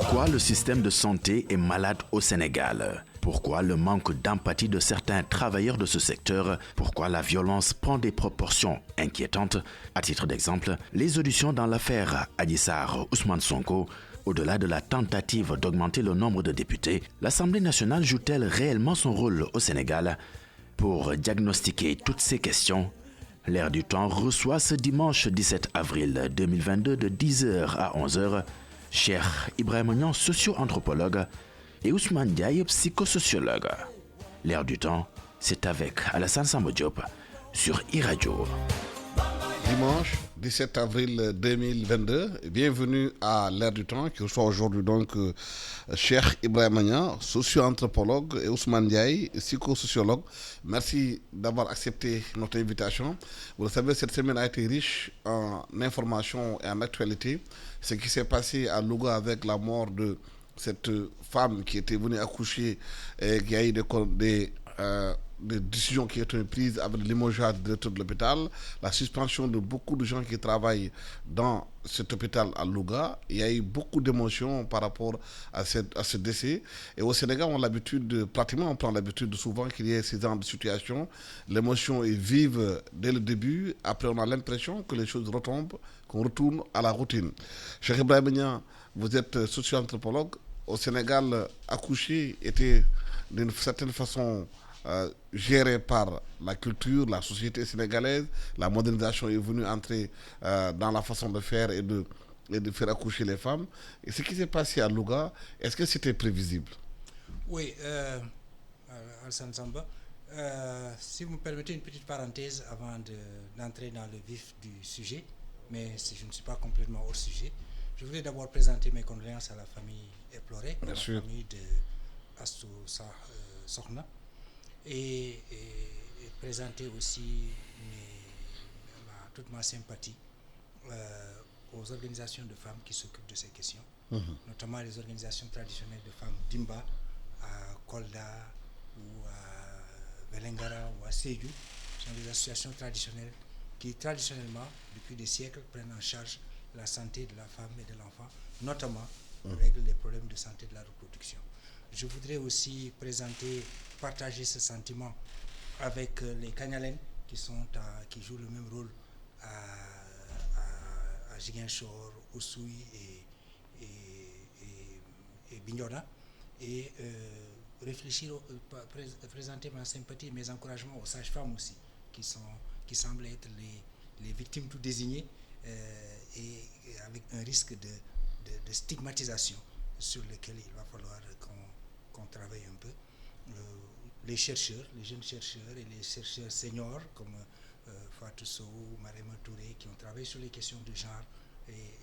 Pourquoi le système de santé est malade au Sénégal? Pourquoi le manque d'empathie de certains travailleurs de ce secteur? Pourquoi la violence prend des proportions inquiétantes? À titre d'exemple, les auditions dans l'affaire Adji Sarr Ousmane Sonko. Au-delà de la tentative d'augmenter le nombre de députés, l'Assemblée nationale joue-t-elle réellement son rôle au Sénégal? Pour diagnostiquer toutes ces questions, L'Air du Temps reçoit ce dimanche 17 avril 2022 de 10h à 11h Cheikh Ibrahima Niang, socio-anthropologue, et Ousmane Diaye, psychosociologue. L'Air du Temps, c'est avec Alassane Samba Diop sur iRadio. Dimanche 17 avril 2022, bienvenue à l'Air du Temps qui reçoit aujourd'hui donc Cheikh Ibrahima Niang, socio-anthropologue, et Ousmane Diaye, psychosociologue. Merci d'avoir accepté notre invitation. Vous le savez, cette semaine a été riche en informations et en actualité. Ce qui s'est passé à Louga avec la mort de cette femme qui était venue accoucher et qui a eu des décisions qui ont été prises avec le limogeage du directeur de l'hôpital, la suspension de beaucoup de gens qui travaillent dans cet hôpital à Louga. Il y a eu beaucoup d'émotions par rapport à ce décès. Et au Sénégal, on prend l'habitude souvent qu'il y ait ces genres de situations. L'émotion est vive dès le début. Après, on a l'impression que les choses retombent, qu'on retourne à la routine. Cheikh Ibrahima Niang, vous êtes socio-anthropologue. Au Sénégal, accoucher était d'une certaine façon géré par la culture, la société sénégalaise. La modernisation est venue entrer dans la façon de faire et de faire accoucher les femmes. Et ce qui s'est passé à Louga, est-ce que c'était prévisible? Oui, Alassane Samba, si vous me permettez une petite parenthèse avant d'entrer dans le vif du sujet, mais si je ne suis pas complètement hors sujet, je voudrais d'abord présenter mes condoléances à la famille éplorée, la famille de Astou Sokhna. Et présenter aussi toute ma sympathie aux organisations de femmes qui s'occupent de ces questions, notamment les organisations traditionnelles de femmes d'Imba, à Kolda, ou à Velengara, ou à Sédhiou. Ce sont des associations traditionnelles qui, traditionnellement, depuis des siècles, prennent en charge la santé de la femme et de l'enfant, notamment règlent les problèmes de santé de la reproduction. Je voudrais aussi partager ce sentiment avec les Kanyalen qui jouent le même rôle à Ziguinchor, Oussouye et Bignona, et présenter ma sympathie et mes encouragements aux sages-femmes aussi, qui semblent être les victimes tout désignées, et avec un risque de stigmatisation sur lequel il va falloir qu'on travaille un peu. Les jeunes chercheurs et les chercheurs seniors comme Fatou Sow, Marema Touré, qui ont travaillé sur les questions de genre et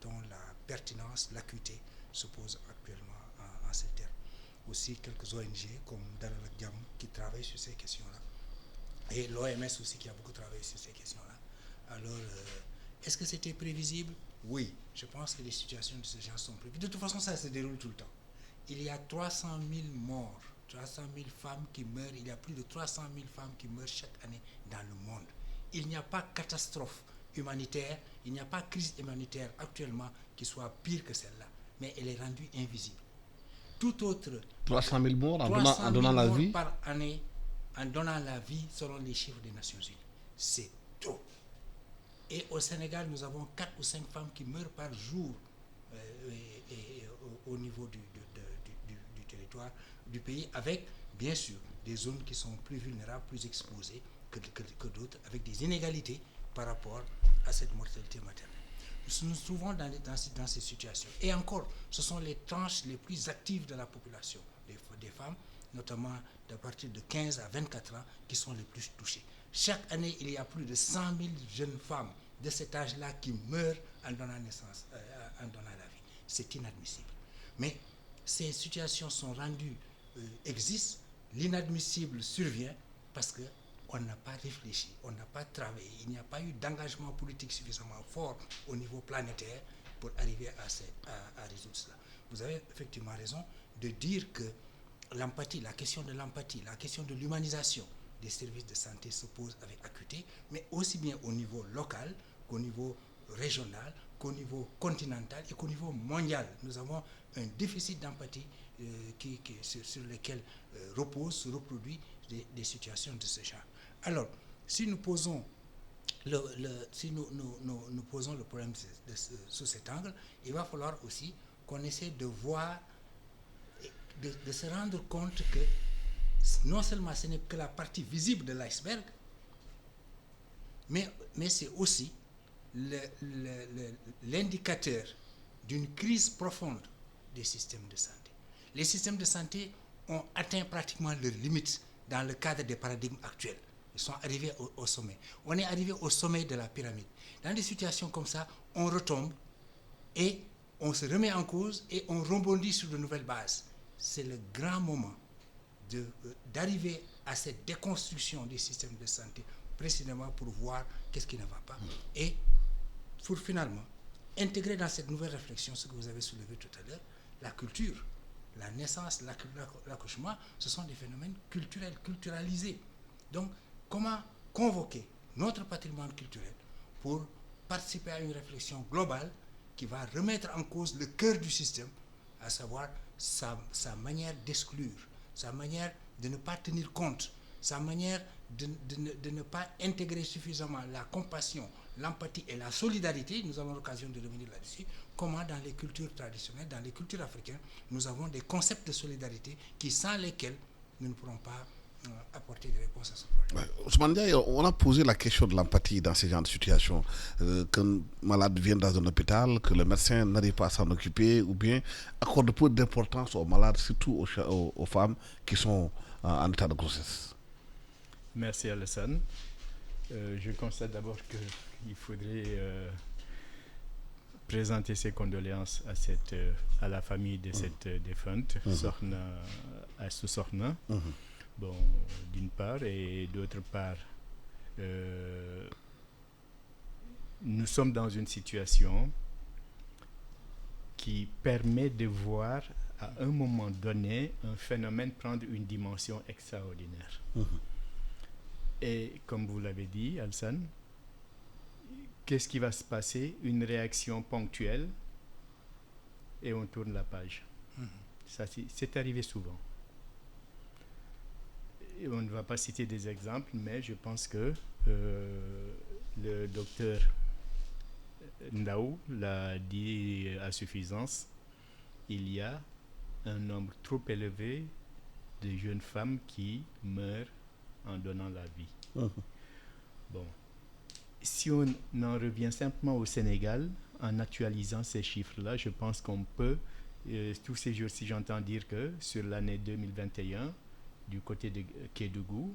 dont la pertinence, l'acuité se pose actuellement en ces termes. Aussi quelques ONG comme Dalal Ak Jàmm qui travaillent sur ces questions-là. Et l'OMS aussi qui a beaucoup travaillé sur ces questions-là. Alors, est-ce que c'était prévisible? Oui, je pense que les situations de ce genre sont prévues. De toute façon, ça se déroule tout le temps. Il y a 300 000 morts, 300 000 femmes qui meurent, il y a plus de 300 000 femmes qui meurent chaque année dans le monde. Il n'y a pas catastrophe humanitaire, il n'y a pas crise humanitaire actuellement qui soit pire que celle-là, mais elle est rendue invisible. Tout autre... 300 000 morts en donnant la vie par année, en donnant la vie selon les chiffres des Nations Unies. C'est trop. Et au Sénégal, nous avons 4 ou 5 femmes qui meurent par jour au niveau du territoire du pays, avec bien sûr des zones qui sont plus vulnérables, plus exposées que d'autres, avec des inégalités par rapport à cette mortalité maternelle. Nous nous trouvons dans ces situations. Et encore, ce sont les tranches les plus actives de la population, des femmes, notamment à partir de 15 à 24 ans, qui sont les plus touchées. Chaque année, il y a plus de 100 000 jeunes femmes de cet âge-là qui meurent en donnant naissance, en donnant la vie. C'est inadmissible. Mais ces situations sont rendues, existent, l'inadmissible survient parce qu'on n'a pas réfléchi, on n'a pas travaillé, il n'y a pas eu d'engagement politique suffisamment fort au niveau planétaire pour arriver à résoudre cela. Vous avez effectivement raison de dire que l'empathie, la question de l'empathie, la question de l'humanisation des services de santé se pose avec acuité, mais aussi bien au niveau local qu'au niveau régional qu'au niveau continental et qu'au niveau mondial. Nous avons un déficit d'empathie sur lequel se reproduit des situations de ce genre. Alors, si nous posons nous posons le problème sous cet angle, il va falloir aussi qu'on essaie de voir, de se rendre compte que non seulement ce n'est que la partie visible de l'iceberg, mais c'est aussi l'indicateur d'une crise profonde des systèmes de santé. Les systèmes de santé ont atteint pratiquement leurs limites dans le cadre des paradigmes actuels. Ils sont arrivés au sommet. On est arrivé au sommet de la pyramide. Dans des situations comme ça, on retombe et on se remet en cause et on rebondit sur de nouvelles bases. C'est le grand moment d'arriver à cette déconstruction des systèmes de santé, précisément pour voir qu'est-ce qui ne va pas. Et pour finalement intégrer dans cette nouvelle réflexion ce que vous avez soulevé tout à l'heure, la culture, la naissance, l'accouchement, ce sont des phénomènes culturels, culturalisés. Donc, comment convoquer notre patrimoine culturel pour participer à une réflexion globale qui va remettre en cause le cœur du système, à savoir sa manière d'exclure, sa manière de ne pas tenir compte, sa manière de ne pas intégrer suffisamment la compassion, l'empathie et la solidarité. Nous avons l'occasion de revenir là-dessus. Comment dans les cultures traditionnelles, dans les cultures africaines, nous avons des concepts de solidarité sans lesquels nous ne pourrons pas apporter des réponses à ce problème. Ousmane Ndiaye, on a posé la question de l'empathie dans ce genre de situation. Qu'un malade vient dans un hôpital, que le médecin n'arrive pas à s'en occuper, ou bien accorde peu d'importance aux malades, surtout aux femmes qui sont en état de grossesse. Merci Alassane. Je constate d'abord qu'il faudrait présenter ses condoléances à la famille de cette défunte, Sokhna Astou Sokhna. Bon, d'une part, et d'autre part, nous sommes dans une situation qui permet de voir à un moment donné un phénomène prendre une dimension extraordinaire. Et comme vous l'avez dit, Alsan, qu'est-ce qui va se passer? Une réaction ponctuelle et on tourne la page. Ça, c'est arrivé souvent. Et on ne va pas citer des exemples, mais je pense que le docteur Ndaou l'a dit à suffisance. Il y a un nombre trop élevé de jeunes femmes qui meurent en donnant la vie. Bon. Si on en revient simplement au Sénégal, en actualisant ces chiffres-là, je pense qu'on peut, tous ces jours-ci, j'entends dire que sur l'année 2021, du côté de Kédougou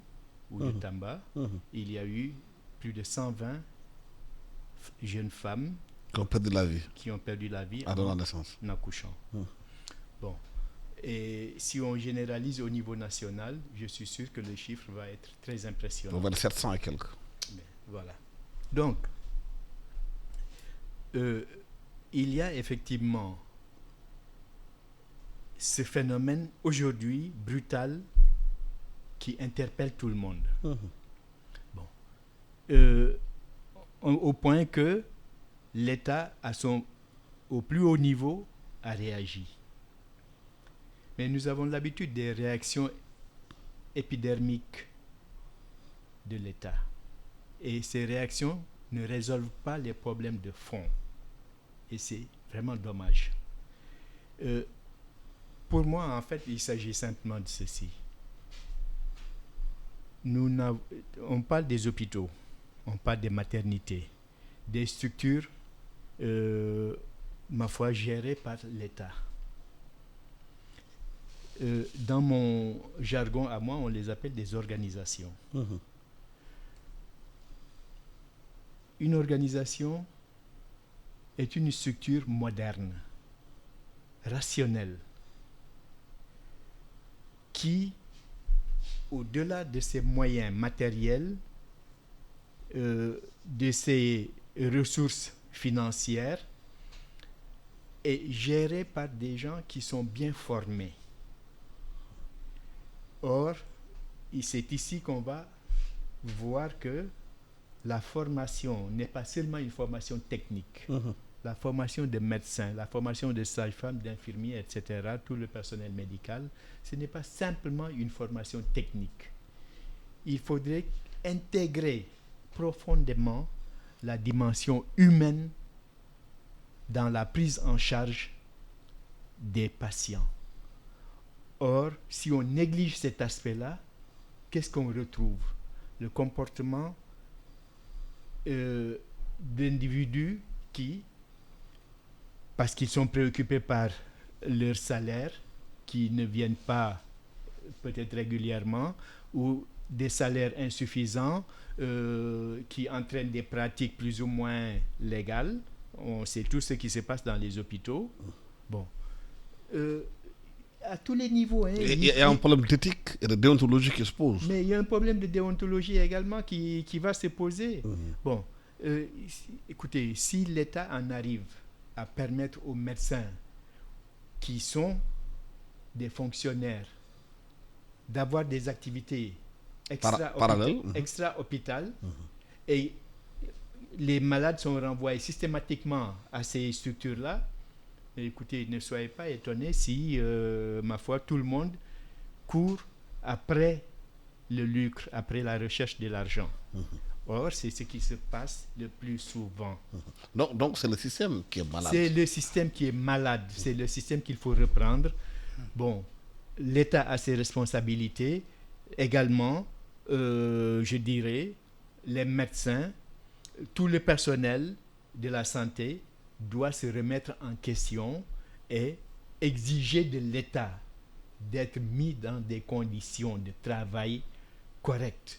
ou de Tamba, il y a eu plus de 120 jeunes femmes qui ont perdu la vie en accouchant. Bon. Et si on généralise au niveau national, je suis sûr que le chiffre va être très impressionnant. On va de 700 et quelques. Mais, voilà. Donc, il y a effectivement ce phénomène aujourd'hui brutal qui interpelle tout le monde. Bon. Au point que l'État, au plus haut niveau, a réagi. Mais nous avons l'habitude des réactions épidermiques de l'État. Et ces réactions ne résolvent pas les problèmes de fond. Et c'est vraiment dommage. Pour moi, en fait, il s'agit simplement de ceci. On parle des hôpitaux, on parle des maternités, des structures, ma foi, gérées par l'État. Dans mon jargon à moi, on les appelle des organisations. Une organisation est une structure moderne, rationnelle, qui, au-delà de ses moyens matériels, de ses ressources financières, est gérée par des gens qui sont bien formés. Or, c'est ici qu'on va voir que la formation n'est pas seulement une formation technique. La formation de médecins, la formation de sages-femmes, d'infirmiers, etc., tout le personnel médical, ce n'est pas simplement une formation technique. Il faudrait intégrer profondément la dimension humaine dans la prise en charge des patients. Or, si on néglige cet aspect-là, qu'est-ce qu'on retrouve? Le comportement d'individus qui, parce qu'ils sont préoccupés par leur salaire, qui ne viennent pas peut-être régulièrement, ou des salaires insuffisants qui entraînent des pratiques plus ou moins légales. On sait tout ce qui se passe dans les hôpitaux. Bon. À tous les niveaux. Hein, il y a un problème d'éthique et de déontologie qui se pose. Mais il y a un problème de déontologie également qui va se poser. Bon, écoutez, si l'État en arrive à permettre aux médecins qui sont des fonctionnaires d'avoir des activités extra-hôpital, et les malades sont renvoyés systématiquement à ces structures-là. Écoutez, ne soyez pas étonnés si, ma foi, tout le monde court après le lucre, après la recherche de l'argent. Or, c'est ce qui se passe le plus souvent. Donc c'est le système qui est malade. C'est le système qui est malade. C'est le système qu'il faut reprendre. Bon, l'État a ses responsabilités. Également, je dirais, les médecins, tout le personnel de la santé doit se remettre en question et exiger de l'État d'être mis dans des conditions de travail correctes,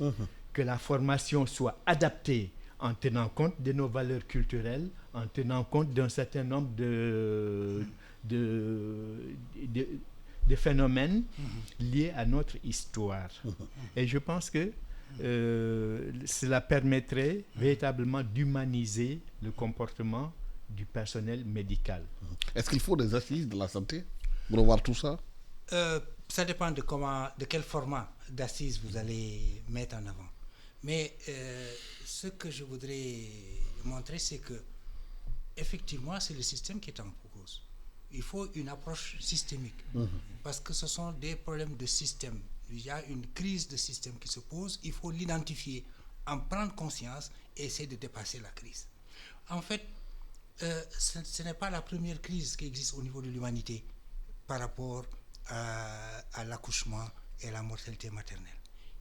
que la formation soit adaptée en tenant compte de nos valeurs culturelles, en tenant compte d'un certain nombre de phénomènes liés à notre histoire. Et je pense que cela permettrait véritablement d'humaniser le comportement du personnel médical. Est-ce qu'il faut des assises de la santé pour revoir tout ça? Ça dépend de quel format d'assises vous allez mettre en avant. Mais ce que je voudrais montrer, c'est que effectivement, c'est le système qui est en cause. Il faut une approche systémique, parce que ce sont des problèmes de système. Il y a une crise de système qui se pose. Il faut l'identifier, en prendre conscience et essayer de dépasser la crise. En fait, ce n'est pas la première crise qui existe au niveau de l'humanité par rapport à l'accouchement et la mortalité maternelle.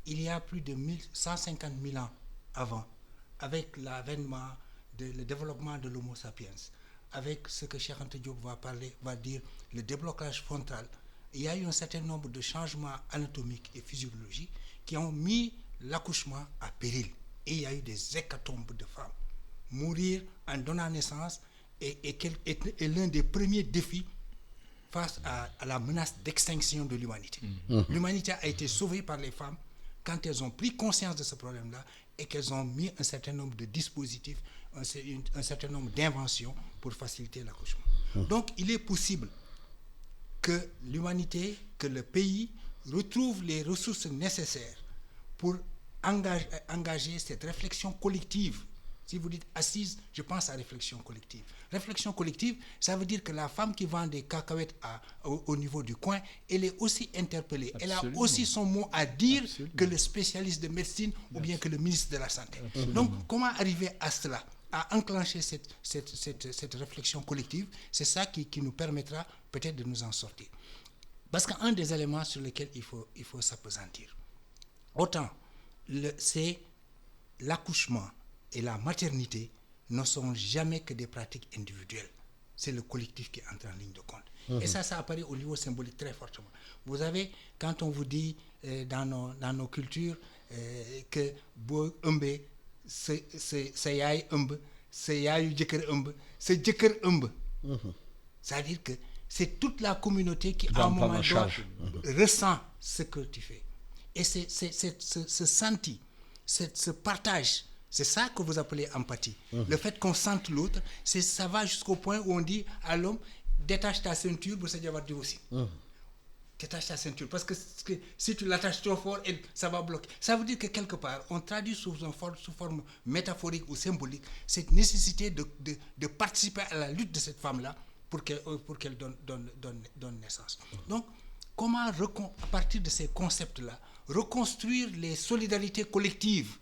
Il y a plus de 150 000 ans avant, avec l'avènement, le développement de l'Homo sapiens, avec ce que Cheikh Anta Diop va dire, le déblocage frontal, il y a eu un certain nombre de changements anatomiques et physiologiques qui ont mis l'accouchement à péril. Et il y a eu des hécatombes de femmes. Mourir en donnant naissance est l'un des premiers défis face à la menace d'extinction de l'humanité. L'humanité a été sauvée par les femmes quand elles ont pris conscience de ce problème-là et qu'elles ont mis un certain nombre de dispositifs, un certain nombre d'inventions pour faciliter l'accouchement. Donc, il est possible que l'humanité, que le pays retrouve les ressources nécessaires pour engager cette réflexion collective. Si vous dites assise, je pense à réflexion collective. Réflexion collective, ça veut dire que la femme qui vend des cacahuètes au niveau du coin, elle est aussi interpellée. Absolument. Elle a aussi son mot à dire que le spécialiste de médecine ou bien que le ministre de la Santé. Donc, comment arriver à cela, à enclencher cette réflexion collective? C'est ça qui nous permettra peut-être de nous en sortir. Parce qu'un des éléments sur lesquels il faut s'appesantir, autant c'est l'accouchement et la maternité ne sont jamais que des pratiques individuelles. C'est le collectif qui entre en ligne de compte. Et ça apparaît au niveau symbolique très fortement. Vous avez, quand on vous dit dans nos cultures que bo ëmbe sa yaay ëmb, sa yaayu jëkkër ëmb, sa jëkkër ëmb. C'est-à-dire que c'est toute la communauté qui, à un moment donné, ressent ce que tu fais. Et c'est ce senti, ce partage, c'est ça que vous appelez empathie. Le fait qu'on sente l'autre, ça va jusqu'au point où on dit à l'homme, détache ta ceinture pour se dire aussi. détache ta ceinture, parce que si tu l'attaches trop fort, ça va bloquer. Ça veut dire que quelque part, on traduit sous forme métaphorique ou symbolique cette nécessité de participer à la lutte de cette femme-là pour qu'elle donne naissance. Donc, comment, à partir de ces concepts-là, reconstruire les solidarités collectives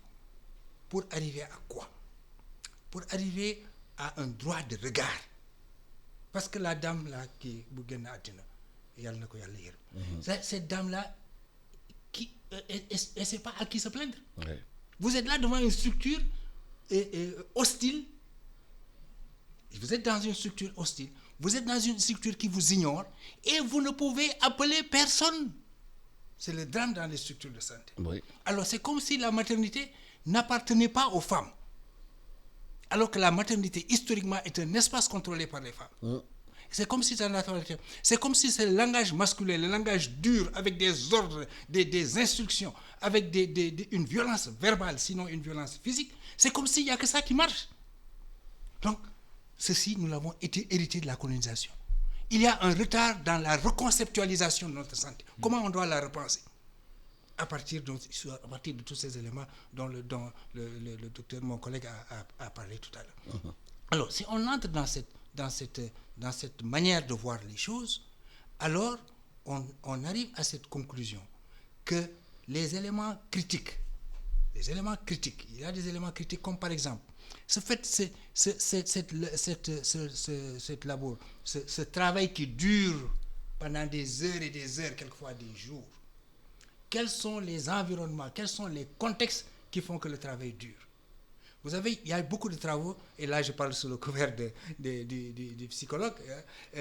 pour arriver à quoi? Pour arriver à un droit de regard. Parce que la dame là qui Bougena Atina, cette dame-là, elle ne sait pas à qui se plaindre. Oui. Vous êtes là devant une structure hostile. Vous êtes dans une structure hostile. Vous êtes dans une structure qui vous ignore et vous ne pouvez appeler personne. C'est le drame dans les structures de santé. Oui. Alors c'est comme si la maternité n'appartenait pas aux femmes. Alors que la maternité, historiquement, est un espace contrôlé par les femmes. C'est comme si c'est le langage masculin, le langage dur, avec des ordres, des instructions, avec une violence verbale, sinon une violence physique. C'est comme s'il n'y a que ça qui marche. Donc, ceci, nous l'avons hérité de la colonisation. Il y a un retard dans la reconceptualisation de notre santé. Comment on doit la repenser? À partir de tous ces éléments dont le docteur, mon collègue, a parlé tout à l'heure. Alors, si on entre dans cette manière de voir les choses, alors on arrive à cette conclusion que les éléments critiques, il y a des éléments critiques comme par exemple, ce travail qui dure pendant des heures et des heures, quelquefois des jours. Quels sont les environnements, quels sont les contextes qui font que le travail dure? Vous savez, il y a beaucoup de travaux, et là je parle sous le couvert du psychologue,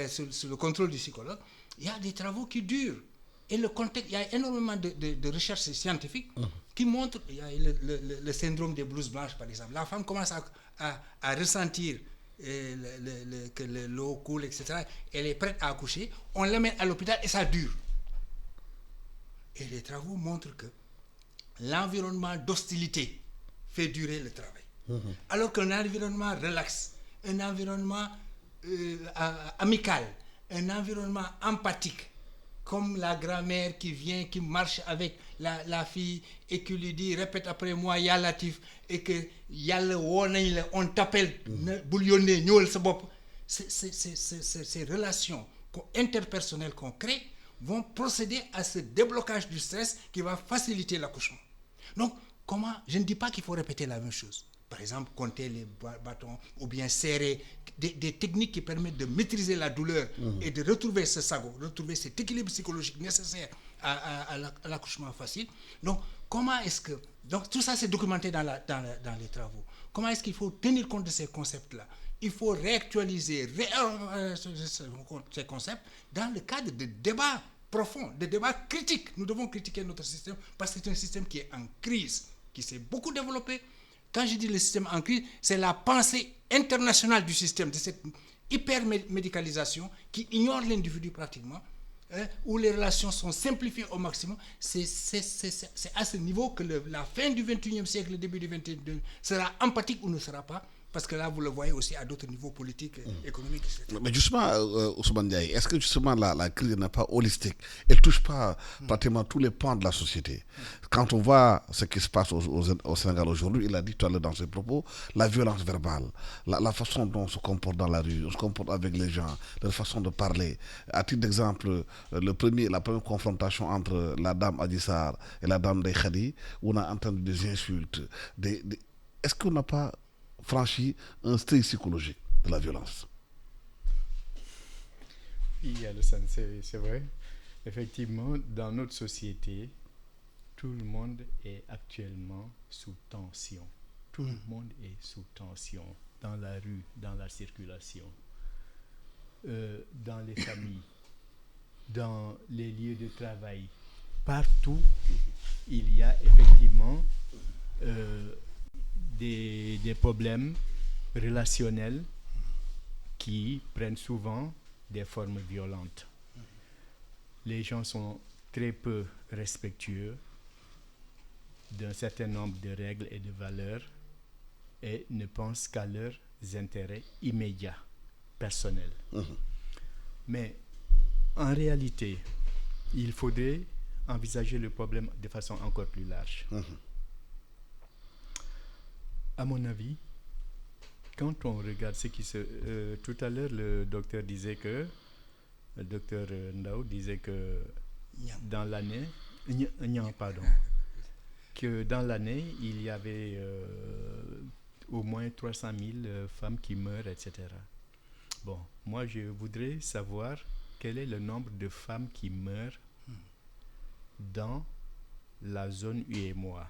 sous le contrôle du psychologue, il y a des travaux qui durent. Et le contexte, il y a énormément de recherches scientifiques qui montrent, il y a le syndrome des blouses blanches par exemple. La femme commence à ressentir que l'eau coule, etc. Elle est prête à accoucher, on l'amène à l'hôpital et ça dure. Et les travaux montrent que l'environnement d'hostilité fait durer le travail. Alors qu'un environnement relax, un environnement amical, un environnement empathique, comme la grand-mère qui vient, qui marche avec la fille et qui lui dit, répète après moi, ya Latif, et que on t'appelle, bouillonner, ces relations interpersonnelles qu'on crée vont procéder à ce déblocage du stress qui va faciliter l'accouchement. Donc, je ne dis pas qu'il faut répéter la même chose. Par exemple, compter les bâtons ou bien serrer, des techniques qui permettent de maîtriser la douleur et de retrouver ce sago, retrouver cet équilibre psychologique nécessaire à l'accouchement facile. Donc, donc tout ça c'est documenté dans les travaux. Comment est-ce qu'il faut tenir compte de ces concepts-là? Il faut réactualiser ces concepts dans le cadre de débats profonds, de débats critiques. Nous devons critiquer notre système parce que c'est un système qui est en crise, qui s'est beaucoup développé. Quand je dis le système en crise, c'est la pensée internationale du système, de cette hyper-médicalisation qui ignore l'individu pratiquement, où les relations sont simplifiées au maximum. C'est à ce niveau que la fin du 21e siècle, le début du 22e sera empathique ou ne sera pas. Parce que là, vous le voyez aussi à d'autres niveaux politiques, économiques, etc. Mais justement, Ousmane Ndiaye, est-ce que justement la crise n'est pas holistique? Elle ne touche pas pratiquement tous les pans de la société. Quand on voit ce qui se passe au Sénégal aujourd'hui, il a dit tout à l'heure dans ses propos, la violence verbale, la façon dont on se comporte dans la rue, on se comporte avec les gens, la façon de parler. À titre d'exemple, la première confrontation entre la dame Adissar et la dame Ndeye Khady, où on a entendu des insultes. Est-ce qu'on n'a pas franchi un stade psychologique de la violence? Oui, Alassane, c'est vrai. Effectivement, dans notre société, tout le monde est actuellement sous tension. Tout le monde est sous tension, dans la rue, dans la circulation, dans les familles, dans les lieux de travail. Partout, il y a effectivement des problèmes relationnels qui prennent souvent des formes violentes. Les gens sont très peu respectueux d'un certain nombre de règles et de valeurs et ne pensent qu'à leurs intérêts immédiats, personnels. Mais en réalité, il faudrait envisager le problème de façon encore plus large. À mon avis, quand on regarde ce qui se... tout à l'heure, le docteur Ndao disait que dans l'année... pardon. Que dans l'année, il y avait au moins 300 000 femmes qui meurent, etc. Bon, moi, je voudrais savoir quel est le nombre de femmes qui meurent dans la zone UEMOA.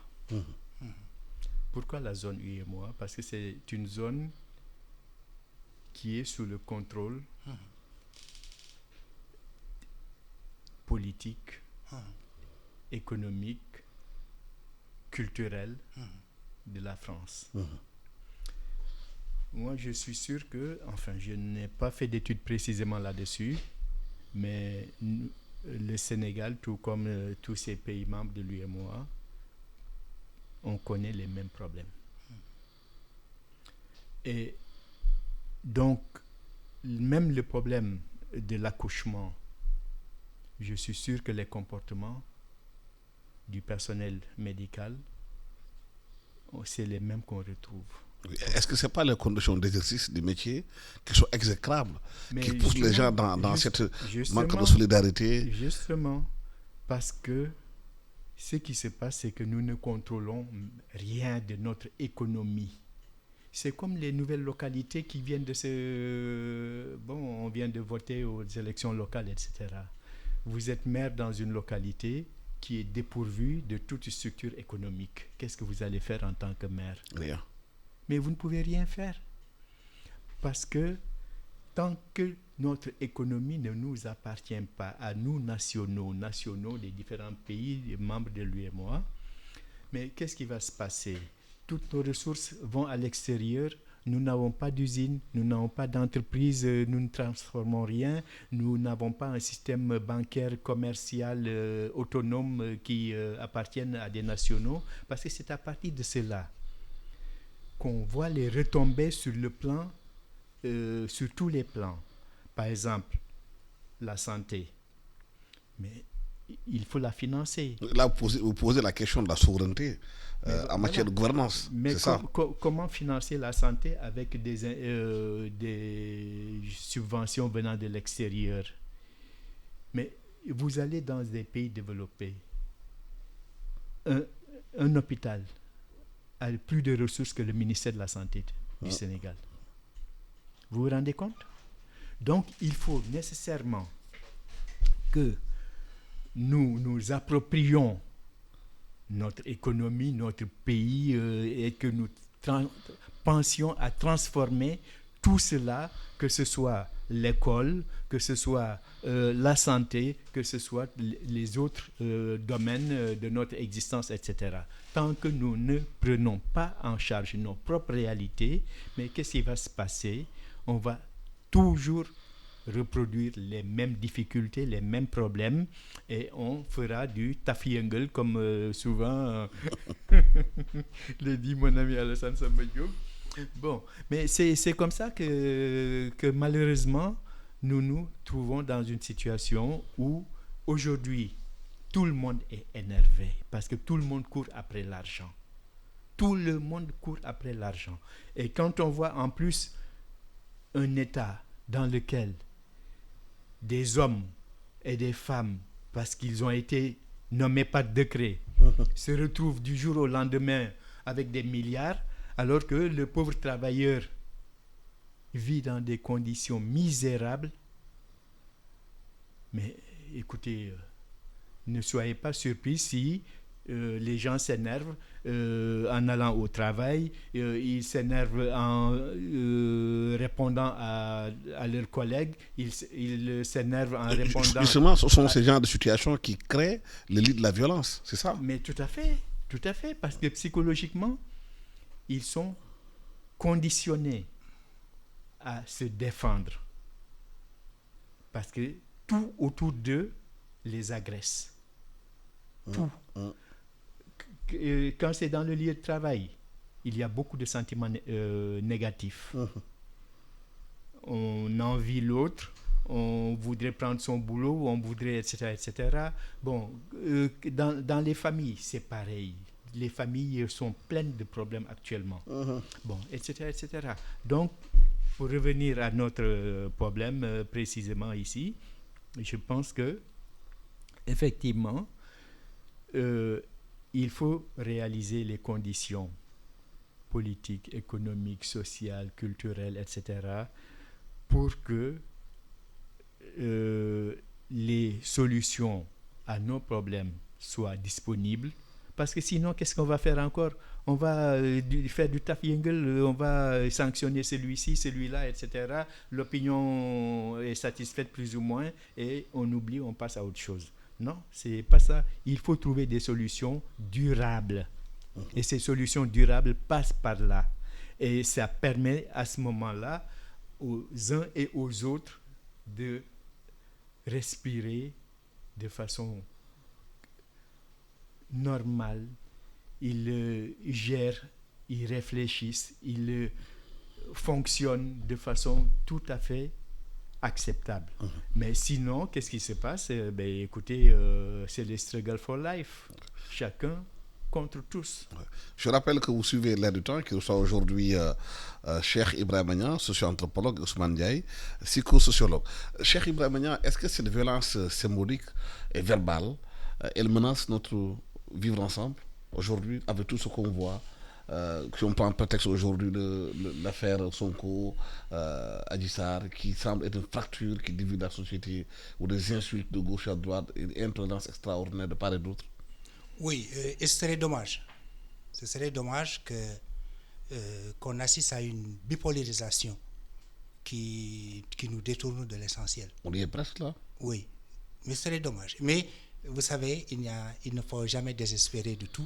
Pourquoi la zone UEMOA? Parce que c'est une zone qui est sous le contrôle politique, économique, culturel de la France. Moi, je suis sûr que, enfin, je n'ai pas fait d'études précisément là-dessus, mais le Sénégal, tout comme tous ces pays membres de l'UEMOA, on connaît les mêmes problèmes. Et donc, même le problème de l'accouchement, je suis sûr que les comportements du personnel médical, c'est les mêmes qu'on retrouve. Est-ce que ce n'est pas les conditions d'exercice du métier qui sont exécrables, qui poussent les gens dans cette manque de solidarité? Justement, parce que ce qui se passe, c'est que nous ne contrôlons rien de notre économie. C'est comme les nouvelles localités qui viennent de se... Bon, on vient de voter aux élections locales, etc. Vous êtes maire dans une localité qui est dépourvue de toute structure économique. Qu'est-ce que vous allez faire en tant que maire? Rien. Mais vous ne pouvez rien faire. Parce que tant que notre économie ne nous appartient pas, à nous nationaux des différents pays membres de l'UEMOA, mais qu'est-ce qui va se passer? Toutes nos ressources vont à l'extérieur. Nous n'avons pas d'usine, nous n'avons pas d'entreprise, nous ne transformons rien, nous n'avons pas un système bancaire, commercial, autonome qui appartienne à des nationaux, parce que c'est à partir de cela qu'on voit les retombées sur le plan, sur tous les plans. Par exemple, la santé. Mais il faut la financer. Là, vous posez la question de la souveraineté en matière de gouvernance. Mais c'est ça. Comment financer la santé avec des subventions venant de l'extérieur? Mais vous allez dans des pays développés, un hôpital a plus de ressources que le ministère de la Santé du Sénégal. Vous vous rendez compte? Donc, il faut nécessairement que nous nous approprions notre économie, notre pays, et que nous pensions à transformer tout cela, que ce soit l'école, que ce soit la santé, que ce soit les autres domaines de notre existence, etc. Tant que nous ne prenons pas en charge nos propres réalités, mais qu'est-ce qui va se passer? On va toujours reproduire les mêmes difficultés, les mêmes problèmes, et on fera du tafiengle, comme souvent le dit mon ami Alassane Samba Diop. Bon, mais c'est comme ça que malheureusement, nous nous trouvons dans une situation où aujourd'hui, tout le monde est énervé parce que tout le monde court après l'argent. Tout le monde court après l'argent. Et quand on voit en plus un État dans lequel des hommes et des femmes, parce qu'ils ont été nommés par décret, se retrouvent du jour au lendemain avec des milliards, alors que le pauvre travailleur vit dans des conditions misérables. Mais écoutez, ne soyez pas surpris si les gens s'énervent en allant au travail, ils s'énervent en répondant à leurs collègues, ils s'énervent en répondant... Justement, ce sont ces genres de situations qui créent le lit de la violence, c'est ça? Mais tout à fait, parce que psychologiquement, ils sont conditionnés à se défendre. Parce que tout autour d'eux les agresse. Tout. Quand c'est dans le lieu de travail, il y a beaucoup de sentiments négatifs. On envie l'autre, on voudrait prendre son boulot, on voudrait, etc., etc. Bon, dans les familles, c'est pareil. Les familles sont pleines de problèmes actuellement. Bon, etc., etc. Donc, pour revenir à notre problème précisément ici, je pense que effectivement, il faut réaliser les conditions politiques, économiques, sociales, culturelles, etc., pour que les solutions à nos problèmes soient disponibles. Parce que sinon, qu'est-ce qu'on va faire encore? On va faire du taf-yingle, on va sanctionner celui-ci, celui-là, etc. L'opinion est satisfaite plus ou moins et on oublie, on passe à autre chose. Non, c'est pas ça. Il faut trouver des solutions durables. Et ces solutions durables passent par là. Et ça permet à ce moment-là aux uns et aux autres de respirer de façon normale. Ils gèrent, ils réfléchissent, ils fonctionnent de façon tout à fait acceptable. Mais sinon, qu'est-ce qui se passe? Écoutez, c'est le struggle for life. Chacun contre tous. Je rappelle que vous suivez L'Air du Temps, qui reçoit aujourd'hui Cheikh Ibrahima Niang, socio-anthropologue, Ousmane Ndiaye, psychosociologue. Cheikh Ibrahima Niang, est-ce que cette violence symbolique et verbale, elle menace notre vivre ensemble aujourd'hui, avec tout ce qu'on voit? Si on prend prétexte aujourd'hui l'affaire Sonko, Adji Sarr, qui semble être une fracture qui divise la société, ou des insultes de gauche à droite, une intolérance extraordinaire de part et d'autre. Oui, et ce serait dommage. Ce serait dommage qu'on assiste à une bipolarisation qui nous détourne de l'essentiel. On y est presque là. Oui, mais ce serait dommage. Mais vous savez, il ne faut jamais désespérer de tout.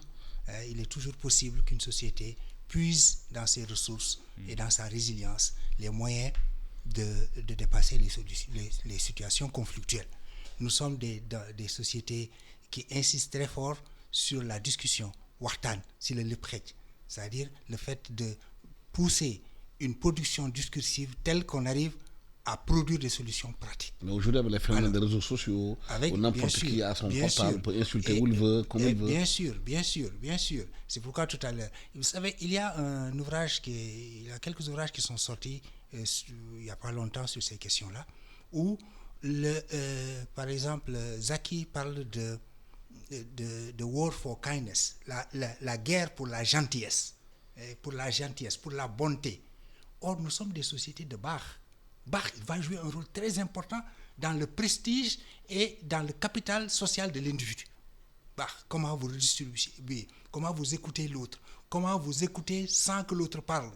Il est toujours possible qu'une société puise dans ses ressources et dans sa résilience les moyens de dépasser les situations conflictuelles. Nous sommes des sociétés qui insistent très fort sur la discussion, waxtaan, si le léprek, c'est-à-dire le fait de pousser une production discursive telle qu'on arrive à produire des solutions pratiques. Mais aujourd'hui, avec les phénomènes des réseaux sociaux, où n'importe qui a son portable peut insulter où il veut, comme il veut. Bien sûr. C'est pourquoi tout à l'heure, vous savez, il y a quelques ouvrages qui sont sortis il n'y a pas longtemps sur ces questions-là, où par exemple, Zaki parle de war for kindness, la guerre pour la gentillesse, pour la bonté. Or, nous sommes des sociétés de Bach. Bach va jouer un rôle très important dans le prestige et dans le capital social de l'individu. Bach, comment vous redistribuez, comment vous écoutez l'autre, comment vous écoutez sans que l'autre parle.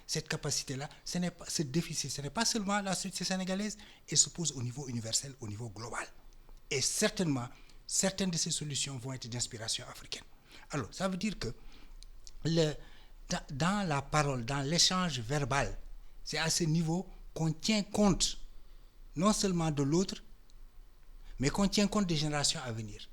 Cette capacité-là, ce déficit, ce n'est pas seulement la société sénégalaise, elle se pose au niveau universel, au niveau global. Et certainement, certaines de ces solutions vont être d'inspiration africaine. Alors, ça veut dire que dans la parole, dans l'échange verbal, c'est à ce niveau qu'on tient compte non seulement de l'autre, mais qu'on tient compte des générations à venir.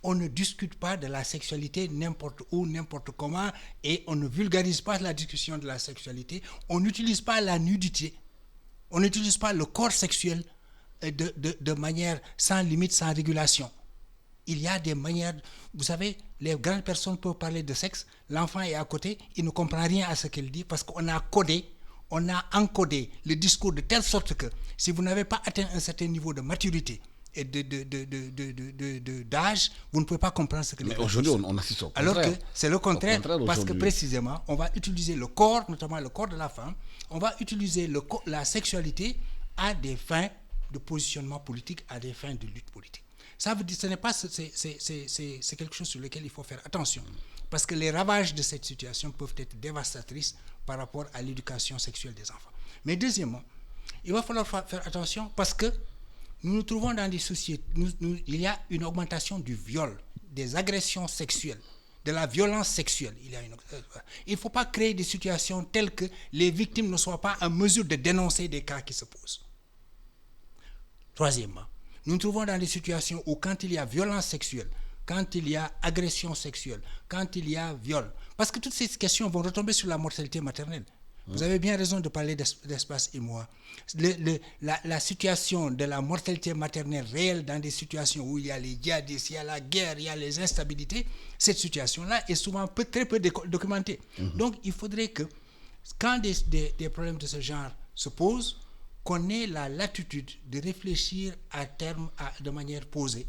On ne discute pas de la sexualité n'importe où, n'importe comment, et on ne vulgarise pas la discussion de la sexualité. On n'utilise pas la nudité, on n'utilise pas le corps sexuel de manière sans limite, sans régulation. Il y a des manières, vous savez, les grandes personnes peuvent parler de sexe, l'enfant est à côté, il ne comprend rien à ce qu'elle dit parce qu'on a encodé le discours de telle sorte que si vous n'avez pas atteint un certain niveau de maturité et d'âge, vous ne pouvez pas comprendre ce que les Mais aujourd'hui, on assiste au contraire. Alors que c'est le contraire, parce que précisément, on va utiliser le corps, notamment le corps de la femme, on va utiliser la sexualité à des fins de positionnement politique, à des fins de lutte politique. Ça veut dire, c'est quelque chose sur lequel il faut faire attention. Parce que les ravages de cette situation peuvent être dévastatrices par rapport à l'éducation sexuelle des enfants. Mais deuxièmement, il va falloir faire attention parce que nous nous trouvons dans des sociétés, il y a une augmentation du viol, des agressions sexuelles, de la violence sexuelle. Il ne faut pas créer des situations telles que les victimes ne soient pas en mesure de dénoncer des cas qui se posent. Troisièmement, nous nous trouvons dans des situations où quand il y a violence sexuelle, quand il y a agression sexuelle, quand il y a viol, parce que toutes ces questions vont retomber sur la mortalité maternelle. Vous avez bien raison de parler d'espace émoi. La situation de la mortalité maternelle réelle dans des situations où il y a les djihadistes, il y a la guerre, il y a les instabilités, cette situation-là est souvent très peu documentée. Donc il faudrait que, quand des problèmes de ce genre se posent, qu'on ait la latitude de réfléchir à terme de manière posée,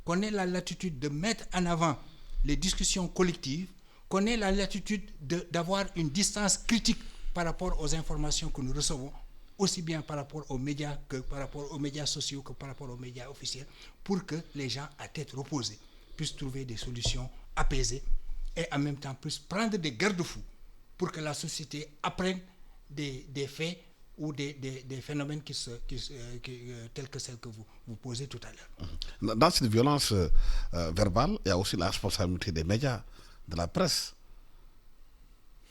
qu'on ait la latitude de mettre en avant les discussions collectives, qu'on ait la latitude d'avoir une distance critique par rapport aux informations que nous recevons, aussi bien par rapport aux médias que par rapport aux médias sociaux que par rapport aux médias officiels, pour que les gens à tête reposée puissent trouver des solutions apaisées et en même temps puissent prendre des garde-fous pour que la société apprenne des faits ou des phénomènes tels que celles que vous posez tout à l'heure. Dans cette violence verbale, il y a aussi la responsabilité des médias, de la presse.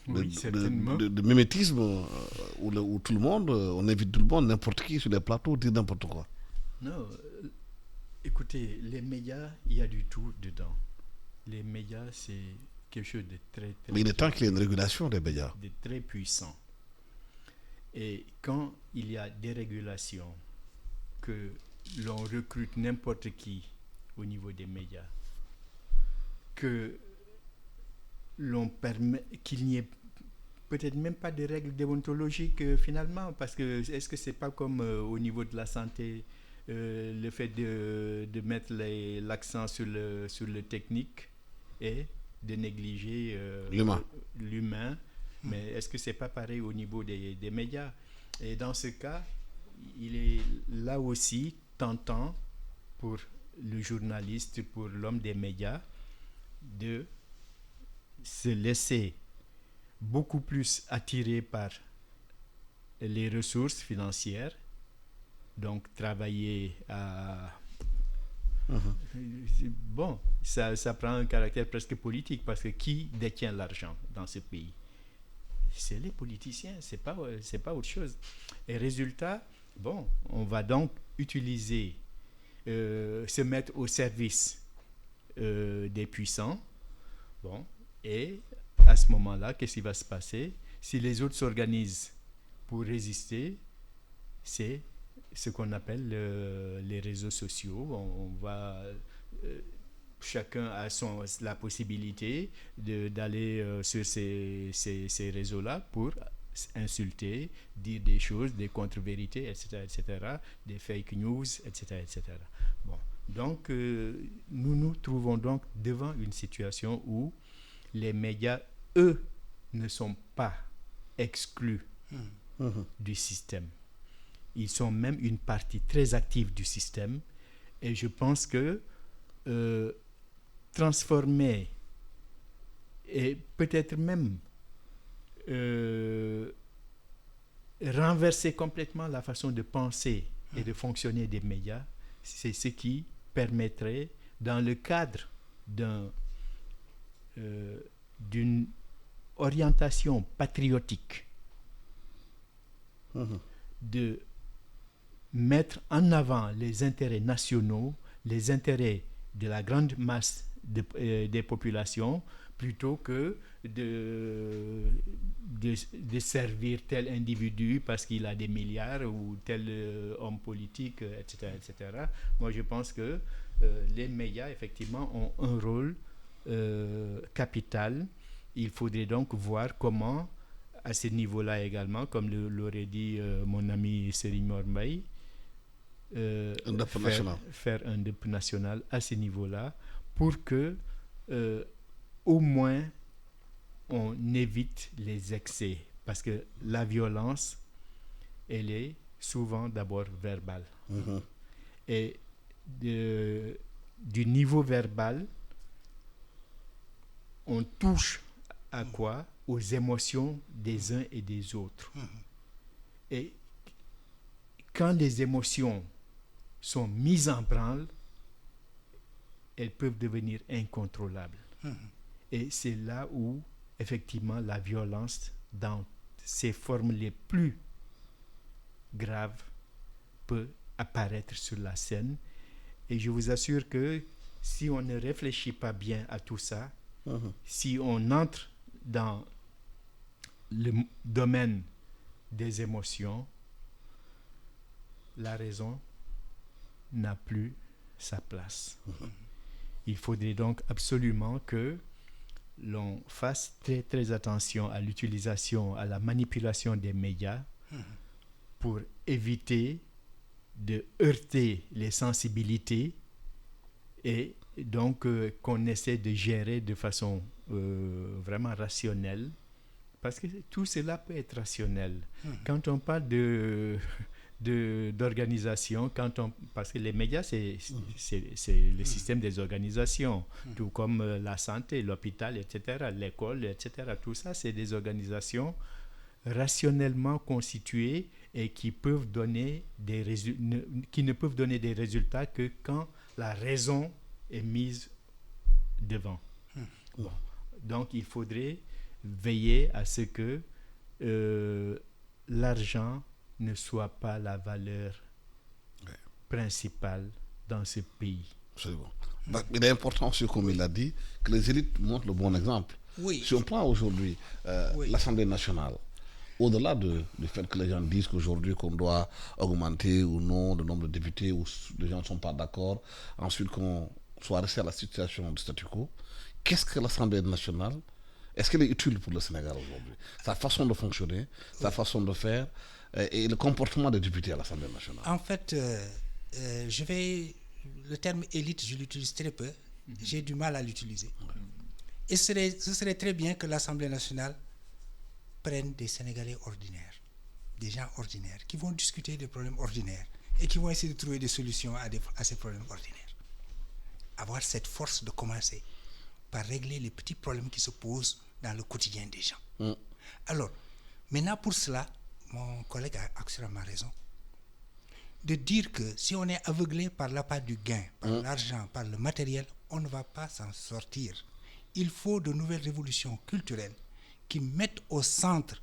Oui, certainement. De mimétisme où tout le monde, on invite tout le monde, n'importe qui sur les plateaux, dit n'importe quoi. Non, écoutez, les médias, il y a du tout dedans. Les médias, c'est quelque chose de très... Mais il est temps qu'il y ait une régulation des médias. De très puissant. Et quand il y a des régulations, que l'on recrute n'importe qui au niveau des médias, que l'on permet qu'il n'y ait peut-être même pas de règles déontologiques finalement, parce que est-ce que c'est pas comme au niveau de la santé, le fait de mettre l'accent sur le technique et de négliger l'humain. Mais est-ce que c'est pas pareil au niveau des médias? Et dans ce cas, il est là aussi tentant pour le journaliste, pour l'homme des médias, de se laisser beaucoup plus attirer par les ressources financières, donc travailler à... Bon, ça prend un caractère presque politique, parce que qui détient l'argent dans ce pays? C'est les politiciens, c'est pas autre chose. Et résultat, bon, on va donc utiliser, se mettre au service des puissants. Bon, et à ce moment-là, qu'est-ce qui va se passer? Si les autres s'organisent pour résister, c'est ce qu'on appelle les réseaux sociaux. On va... chacun a la possibilité d'aller sur ces réseaux-là pour insulter, dire des choses, des contre-vérités, etc., des fake news, etc., etc. Bon. Donc, nous nous trouvons donc devant une situation où les médias, eux, ne sont pas exclus du système. Ils sont même une partie très active du système. Et je pense que transformer et peut-être même renverser complètement la façon de penser et de fonctionner des médias, c'est ce qui permettrait, dans le cadre d'une orientation patriotique, de mettre en avant les intérêts nationaux, les intérêts de la grande masse des populations, plutôt que de servir tel individu parce qu'il a des milliards, ou tel homme politique, etc., etc. Moi, je pense que les médias, effectivement, ont un rôle capital. Il faudrait donc voir comment, à ce niveau-là également, comme l'aurait dit mon ami Serigne Mor Mbaye, faire un DEP national à ce niveau-là, pour que au moins on évite les excès, parce que la violence, elle est souvent d'abord verbale. Et du niveau verbal, on touche à quoi? Aux émotions des uns et des autres. Et quand les émotions sont mises en branle, elles peuvent devenir incontrôlables. Et c'est là où, effectivement, la violence, dans ses formes les plus graves, peut apparaître sur la scène. Et je vous assure que si on ne réfléchit pas bien à tout ça, si on entre dans le domaine des émotions, la raison n'a plus sa place. Il faudrait donc absolument que l'on fasse très très attention à l'utilisation, à la manipulation des médias pour éviter de heurter les sensibilités et donc qu'on essaie de gérer de façon vraiment rationnelle, parce que tout cela peut être rationnel. Quand on parle d'organisation, parce que les médias, c'est le système des organisations, tout comme la santé, l'hôpital, etc., l'école, etc., tout ça, c'est des organisations rationnellement constituées et qui peuvent donner qui ne peuvent donner des résultats que quand la raison est mise devant. Bon. Donc, il faudrait veiller à ce que l'argent ne soit pas la valeur principale dans ce pays. Absolument. Donc, il est important, comme il l'a dit, que les élites montrent le bon exemple. Oui. Si on prend aujourd'hui l'Assemblée nationale, au-delà du fait que les gens disent qu'aujourd'hui qu'on doit augmenter ou non le nombre de députés, ou les gens ne sont pas d'accord, ensuite qu'on soit resté à la situation du statu quo, qu'est-ce que l'Assemblée nationale, est-ce qu'elle est utile pour le Sénégal aujourd'hui? Sa façon de fonctionner, sa façon de faire, et le comportement des députés à l'Assemblée nationale. En fait, le terme élite, je l'utilise très peu. J'ai du mal à l'utiliser. Et ce serait très bien que l'Assemblée nationale prenne des Sénégalais ordinaires, des gens ordinaires, qui vont discuter des problèmes ordinaires et qui vont essayer de trouver des solutions à ces problèmes ordinaires. Avoir cette force de commencer par régler les petits problèmes qui se posent dans le quotidien des gens. Alors, maintenant pour cela, mon collègue a absolument raison, de dire que si on est aveuglé par l'appât du gain, par l'argent, par le matériel, on ne va pas s'en sortir. Il faut de nouvelles révolutions culturelles qui mettent au centre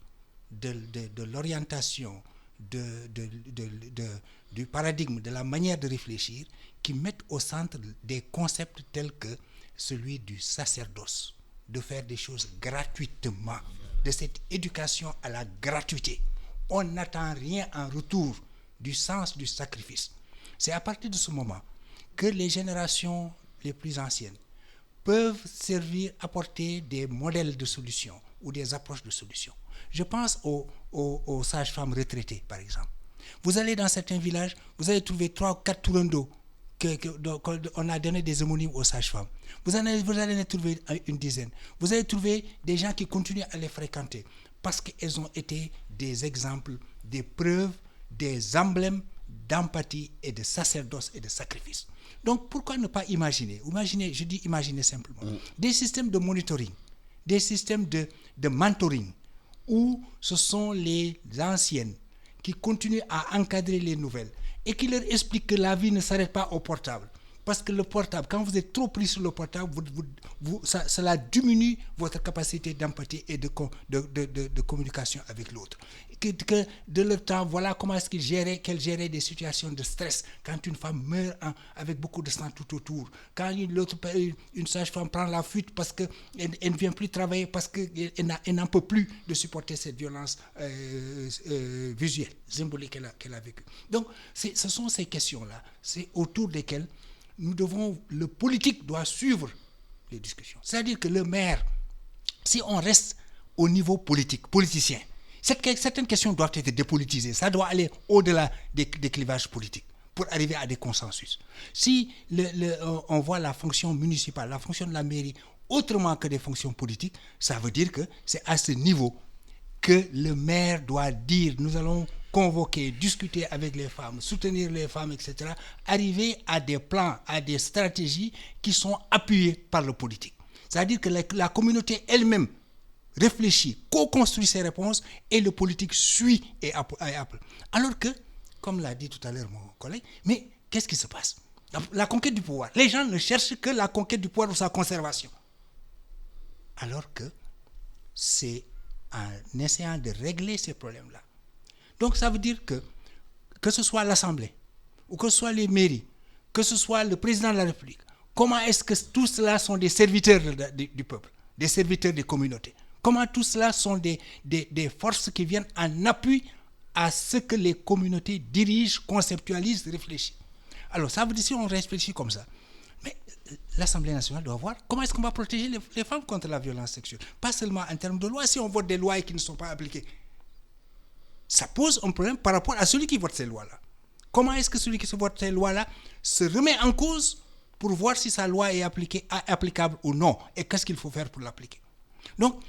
de l'orientation, du paradigme, de la manière de réfléchir, qui mettent au centre des concepts tels que celui du sacerdoce, de faire des choses gratuitement, de cette éducation à la gratuité. On n'attend rien en retour du sens du sacrifice. C'est à partir de ce moment que les générations les plus anciennes peuvent apporter des modèles de solutions ou des approches de solutions. Je pense aux sages-femmes retraitées, par exemple. Vous allez dans certains villages, vous allez trouver 3 ou 4 tourandos qu'on a donné des homonymes aux sages-femmes. Vous allez en trouver une dizaine. Vous allez trouver des gens qui continuent à les fréquenter parce qu'elles ont été des exemples, des preuves, des emblèmes d'empathie et de sacerdoce et de sacrifice. Donc, pourquoi ne pas imaginer, je dis imaginer simplement, des systèmes de monitoring, des systèmes de mentoring, où ce sont les anciennes qui continuent à encadrer les nouvelles et qui leur expliquent que la vie ne s'arrête pas au portable. Parce que le portable, quand vous êtes trop pris sur le portable, cela diminue votre capacité d'empathie et de communication avec l'autre. Que de leur temps, voilà comment est-ce qu'elle gérait des situations de stress. Quand une femme meurt avec beaucoup de sang tout autour. Quand une sage-femme prend la fuite parce qu'elle ne vient plus travailler, parce qu'elle n'en peut plus de supporter cette violence visuelle, symbolique qu'elle a vécue. Donc, ce sont ces questions-là. C'est autour desquelles le politique doit suivre les discussions. C'est-à-dire que le maire, si on reste au niveau politicien, certaines questions doivent être dépolitisées. Ça doit aller au-delà des clivages politiques pour arriver à des consensus. Si on voit la fonction municipale, la fonction de la mairie, autrement que des fonctions politiques, ça veut dire que c'est à ce niveau que le maire doit dire, nous allons convoquer, discuter avec les femmes, soutenir les femmes, etc., arriver à des plans, à des stratégies qui sont appuyées par le politique. C'est-à-dire que la communauté elle-même réfléchit, co-construit ses réponses et le politique suit et apple. Alors que, comme l'a dit tout à l'heure mon collègue, mais qu'est-ce qui se passe? La conquête du pouvoir. Les gens ne cherchent que la conquête du pouvoir ou sa conservation. Alors que c'est en essayant de régler ces problèmes-là. Donc ça veut dire que ce soit l'Assemblée, ou que ce soit les mairies, que ce soit le président de la République, comment est-ce que tous cela sont des serviteurs du peuple, des serviteurs des communautés? Comment tout cela sont des forces qui viennent en appui à ce que les communautés dirigent, conceptualisent, réfléchissent. Alors, ça veut dire si on réfléchit comme ça, mais l'Assemblée nationale doit voir comment est-ce qu'on va protéger les femmes contre la violence sexuelle. Pas seulement en termes de loi, si on vote des lois qui ne sont pas appliquées. Ça pose un problème par rapport à celui qui vote ces lois-là. Comment est-ce que celui qui vote ces lois-là se remet en cause pour voir si sa loi est applicable ou non, et qu'est-ce qu'il faut faire pour l'appliquer. Donc,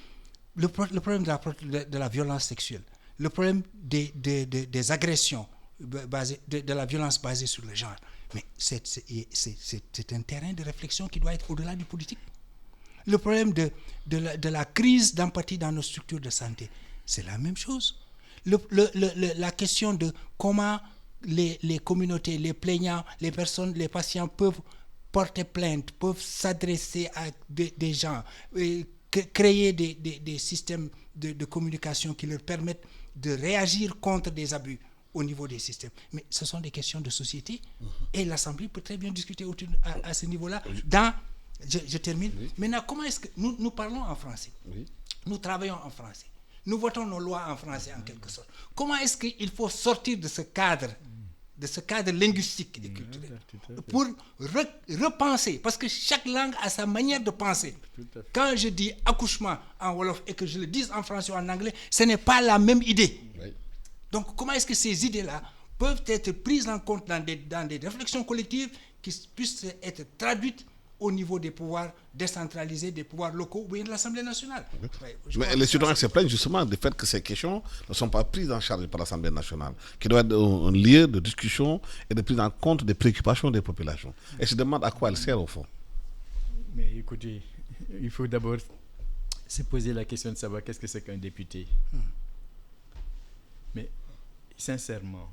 le problème de la violence sexuelle, le problème des agressions, de la violence basée sur le genre, mais c'est un terrain de réflexion qui doit être au-delà du politique. Le problème de la crise d'empathie dans nos structures de santé, c'est la même chose. La question de comment les communautés, les plaignants, les personnes, les patients peuvent porter plainte, peuvent s'adresser à des gens, créer des systèmes de communication qui leur permettent de réagir contre des abus au niveau des systèmes. Mais ce sont des questions de société et l'Assemblée peut très bien discuter à ce niveau-là. Je termine. Oui. Maintenant, comment est-ce que nous parlons en français? Oui. Nous travaillons en français. Nous votons nos lois en français en quelque sorte. Comment est-ce qu'il faut sortir de ce cadre linguistique et culturel pour repenser, parce que chaque langue a sa manière de penser. Quand je dis accouchement en wolof et que je le dise en français ou en anglais, ce n'est pas la même idée. Oui. Donc comment est-ce que ces idées-là peuvent être prises en compte dans des réflexions collectives qui puissent être traduites au niveau des pouvoirs décentralisés, des pouvoirs locaux, ou bien de l'Assemblée nationale. Mais les citoyens se plaignent justement du fait que ces questions ne sont pas prises en charge par l'Assemblée nationale, qui doit être un lieu de discussion et de prise en compte des préoccupations des populations. Et se demandent à quoi elle sert au fond. Mais écoutez, il faut d'abord se poser la question de savoir qu'est-ce que c'est qu'un député. Mais sincèrement,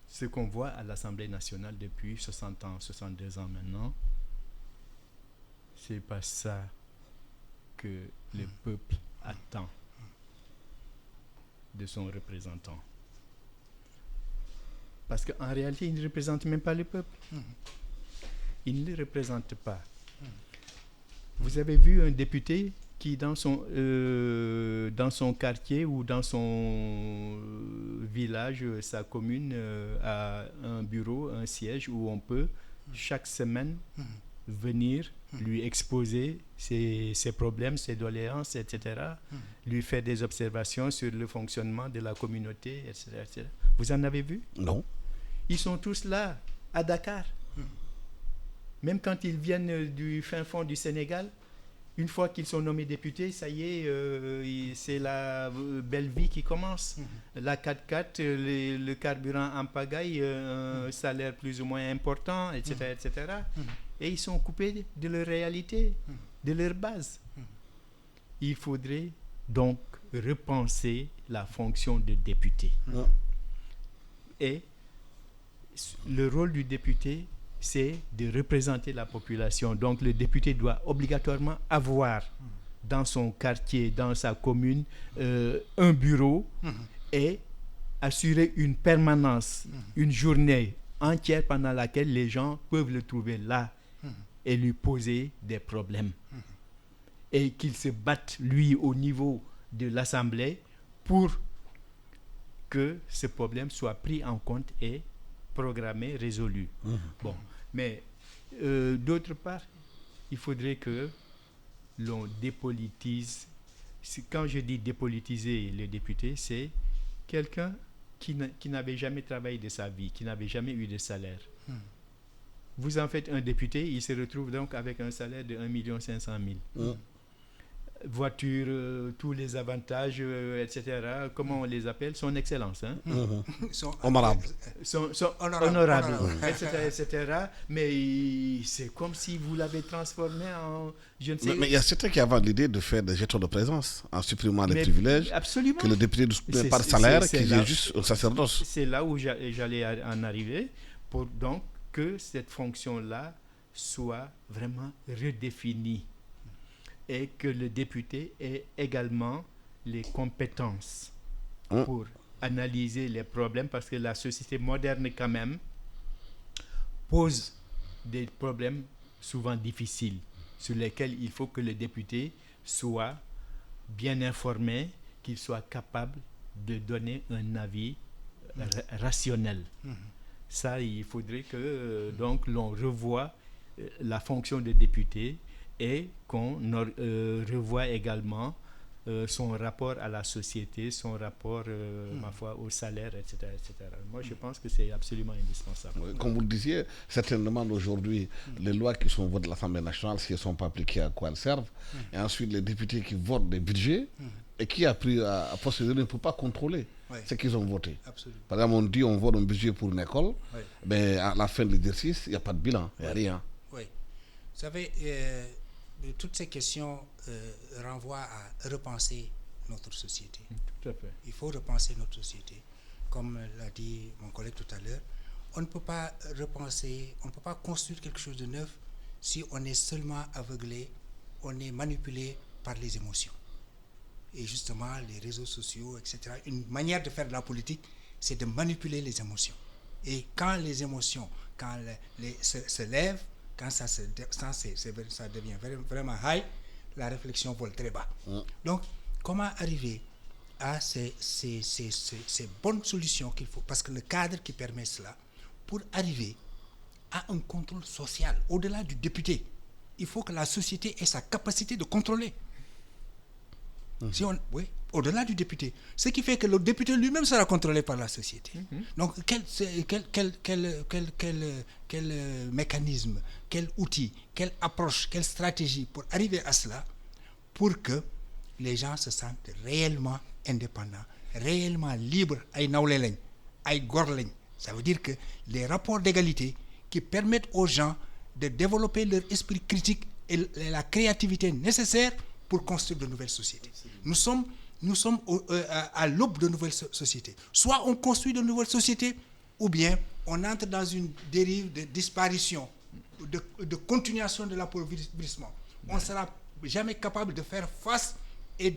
ce qu'on voit à l'Assemblée nationale depuis 60 ans, 62 ans maintenant, c'est pas ça que le peuple attend de son représentant. Parce qu'en réalité, il ne représente même pas le peuple. Il ne le représente pas. Vous avez vu un député qui, dans son quartier ou dans son village, sa commune, a un bureau, un siège où on peut, chaque semaine, venir lui exposer ses problèmes, ses doléances, etc., lui faire des observations sur le fonctionnement de la communauté, etc., etc. Vous en avez vu? Non. Ils sont tous là, à Dakar. Même quand ils viennent du fin fond du Sénégal, une fois qu'ils sont nommés députés, ça y est, c'est la belle vie qui commence. La 4x4, le carburant en pagaille, un salaire plus ou moins important, etc., etc. Et ils sont coupés de leur réalité, de leur base. Il faudrait donc repenser la fonction de député. Et le rôle du député, c'est de représenter la population. Donc le député doit obligatoirement avoir dans son quartier, dans sa commune, un bureau et assurer une permanence, une journée entière pendant laquelle les gens peuvent le trouver là et lui poser des problèmes. Et qu'il se batte, lui, au niveau de l'Assemblée pour que ce problème soit pris en compte et programmé, résolu. Bon, mais d'autre part, il faudrait que l'on dépolitise. Quand je dis dépolitiser les députés, c'est quelqu'un qui n'avait jamais travaillé de sa vie, qui n'avait jamais eu de salaire. Vous en faites un député, il se retrouve donc avec un salaire de 1 500 000. Voiture, tous les avantages, etc. Comment on les appelle? Son excellence. Honorable. Honorable, etc. Mais c'est comme si vous l'avez transformé en... Je ne sais mais il y a certains qui avaient l'idée de faire des jetons de présence en supprimant les privilèges. Absolument. Que le député ne pas de salaire, qu'il est juste au sacerdoce. C'est là où j'allais en arriver, pour donc que cette fonction-là soit vraiment redéfinie. Et que le député ait également les compétences pour analyser les problèmes, parce que la société moderne quand même pose des problèmes souvent difficiles sur lesquels il faut que le député soit bien informé, qu'il soit capable de donner un avis rationnel. Ça, il faudrait que donc l'on revoie la fonction de député et qu'on revoie également son rapport à la société, son rapport, ma foi, au salaire, etc., etc. Moi, je pense que c'est absolument indispensable. Oui, comme vous le disiez, certainement aujourd'hui, les lois qui sont votées à l'Assemblée nationale, si elles ne sont pas appliquées, à quoi elles servent. Et ensuite, les députés qui votent des budgets et qui, à posteriori, ne peuvent pas contrôler ce qu'ils ont voté. Absolument. Par exemple, on dit on vote un budget pour une école, Oui. mais à la fin de l'exercice, il n'y a pas de bilan, il n'y a rien. Oui. Vous savez, toutes ces questions renvoient à repenser notre société. Tout à fait. Il faut repenser notre société. Comme l'a dit mon collègue tout à l'heure, on ne peut pas repenser, on ne peut pas construire quelque chose de neuf si on est seulement aveuglé, on est manipulé par les émotions. Et justement, les réseaux sociaux, etc., une manière de faire de la politique, c'est de manipuler les émotions. Et quand les émotions, quand se lèvent, quand ça devient vraiment high, la réflexion vole très bas. Donc, comment arriver à ces bonnes solutions qu'il faut, parce que le cadre qui permet cela, pour arriver à un contrôle social, au-delà du député, il faut que la société ait sa capacité de contrôler. Oui, au-delà du député. Ce qui fait que le député lui-même sera contrôlé par la société. Donc, quel mécanisme, quel outil, quelle approche, quelle stratégie pour arriver à cela, pour que les gens se sentent réellement indépendants, réellement libres, ay nawle lañ, ay gor lañ. Ça veut dire que les rapports d'égalité qui permettent aux gens de développer leur esprit critique et la créativité nécessaire pour construire de nouvelles sociétés. Nous sommes à l'aube de nouvelles sociétés. Soit on construit de nouvelles sociétés, ou bien on entre dans une dérive de disparition, de continuation de l'appauvrissement. On ne sera jamais capable de faire face et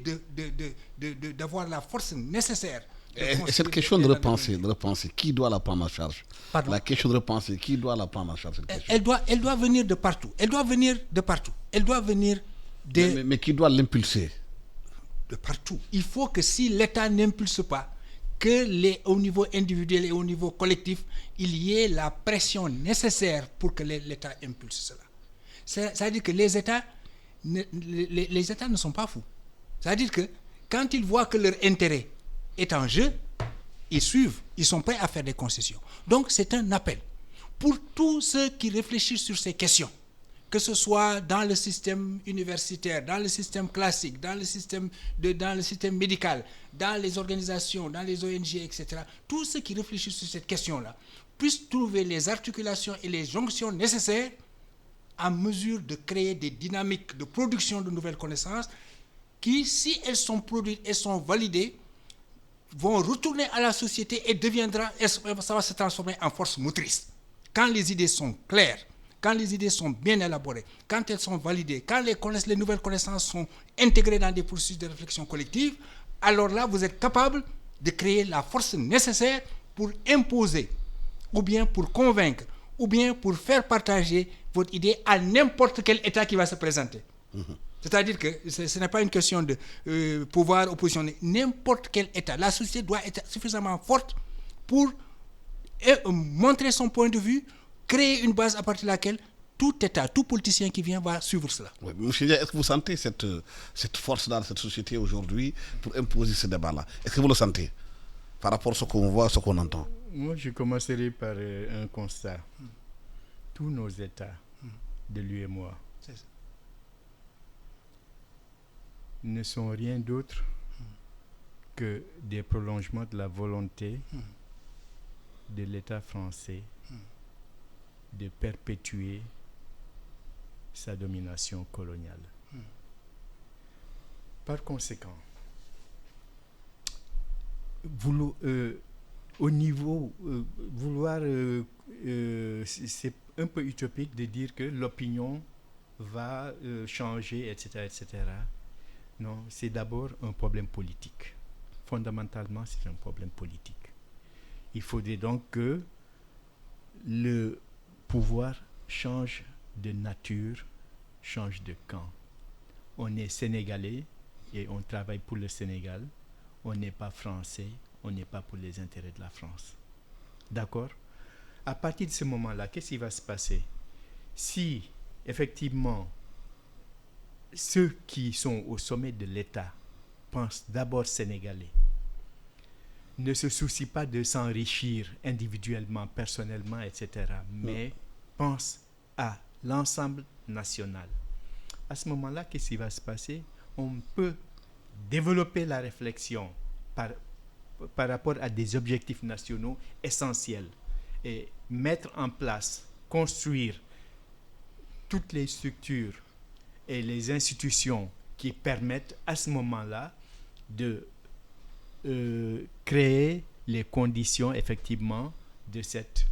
d'avoir la force nécessaire. Et cette question de repenser, qui doit la prendre en charge? Pardon? La question de repenser, qui doit la prendre en charge, cette question? Elle doit venir de partout. Elle doit venir de partout. Elle doit venir mais qui doit l'impulser? De partout. Il faut que si l'État n'impulse pas, que au niveau individuel et au niveau collectif, il y ait la pression nécessaire pour que l'État impulse cela. C'est-à-dire que les États ne sont pas fous. C'est-à-dire que quand ils voient que leur intérêt est en jeu, ils suivent, ils sont prêts à faire des concessions. Donc c'est un appel pour tous ceux qui réfléchissent sur ces questions, que ce soit dans le système universitaire, dans le système classique, dans le système médical, dans les organisations, dans les ONG, etc. Tous ceux qui réfléchissent sur cette question-là puissent trouver les articulations et les jonctions nécessaires en mesure de créer des dynamiques de production de nouvelles connaissances qui, si elles sont produites et sont validées, vont retourner à la société et ça va se transformer en force motrice. Quand les idées sont claires, quand les idées sont bien élaborées, quand elles sont validées, quand les nouvelles connaissances sont intégrées dans des processus de réflexion collective, alors là, vous êtes capable de créer la force nécessaire pour imposer, ou bien pour convaincre, ou bien pour faire partager votre idée à n'importe quel État qui va se présenter. C'est-à-dire que ce n'est pas une question de pouvoir, opposition, n'importe quel État. La société doit être suffisamment forte pour montrer son point de vue, créer une base à partir de laquelle tout État, tout politicien qui vient va suivre cela. Oui, monsieur Dia, est-ce que vous sentez cette force dans cette société aujourd'hui pour imposer ce débat-là? Est-ce que vous le sentez par rapport à ce qu'on voit, ce qu'on entend? Moi, je commencerai par un constat. Tous nos États de l'UEMOA ne sont rien d'autre que des prolongements de la volonté de l'État français de perpétuer sa domination coloniale. Par conséquent, c'est un peu utopique de dire que l'opinion va changer, etc., etc. Non, c'est d'abord un problème politique. Fondamentalement, c'est un problème politique. Il faudrait donc que le pouvoir change de nature, change de camp. On est Sénégalais, et on travaille pour le Sénégal, on n'est pas français, on n'est pas pour les intérêts de la France. D'accord? À partir de ce moment-là, qu'est-ce qui va se passer? Si, effectivement, ceux qui sont au sommet de l'État pensent d'abord sénégalais, ne se soucient pas de s'enrichir individuellement, personnellement, etc., mais pensent à l'ensemble national. À ce moment-là, qu'est-ce qui va se passer? On peut développer la réflexion par rapport à des objectifs nationaux essentiels et mettre en place, construire toutes les structures et les institutions qui permettent à ce moment-là de créer les conditions effectivement de cette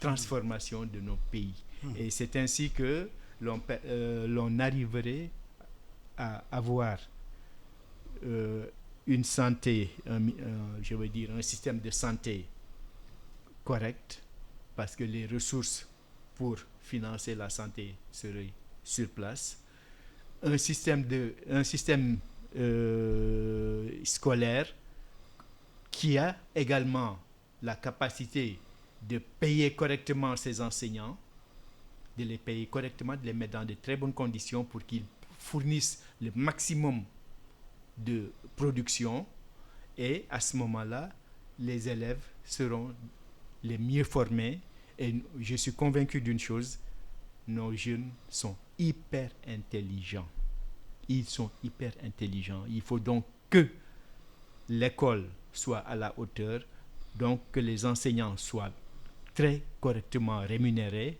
transformation de nos pays. Et c'est ainsi que l'on arriverait à avoir une santé, je veux dire un système de santé correct, parce que les ressources pour financer la santé seraient sur place, un système scolaire qui a également la capacité de payer correctement ses enseignants, de les payer correctement, de les mettre dans de très bonnes conditions pour qu'ils fournissent le maximum de production, et à ce moment-là, les élèves seront les mieux formés. Et je suis convaincu d'une chose, nos jeunes sont hyper intelligents. Ils sont hyper intelligents. Il faut donc que l'école soit à la hauteur, donc que les enseignants soient très correctement rémunérés,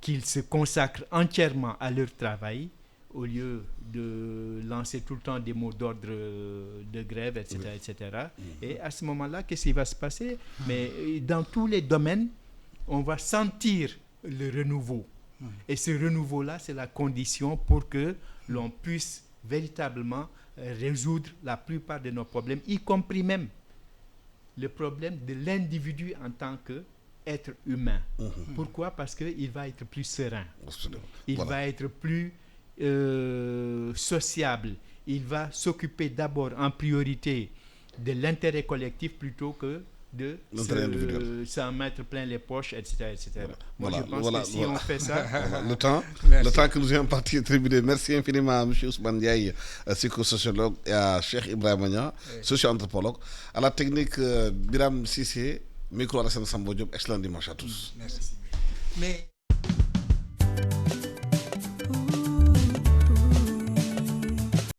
qu'ils se consacrent entièrement à leur travail, au lieu de lancer tout le temps des mots d'ordre de grève, etc., oui. etc. Et à ce moment-là, qu'est-ce qui va se passer? Mais dans tous les domaines, on va sentir le renouveau. Et ce renouveau-là, c'est la condition pour que l'on puisse véritablement résoudre la plupart de nos problèmes, y compris même le problème de l'individu en tant qu'être humain. Pourquoi? Parce qu'il va être plus serein. Il va être plus sociable. Il va s'occuper d'abord en priorité de l'intérêt collectif plutôt que de s'en mettre plein les poches, etc. etc. Moi, je pense que si on fait ça... le temps que nous avons parti est terminé. Merci infiniment à M. Ousmane Ndiaye, psychosociologue, et à Cheikh Ibrahima Magna, socio-anthropologue. À la technique, Biram Sissé, micro Alassane Sambo Diop. Excellent dimanche à tous. Merci. Mais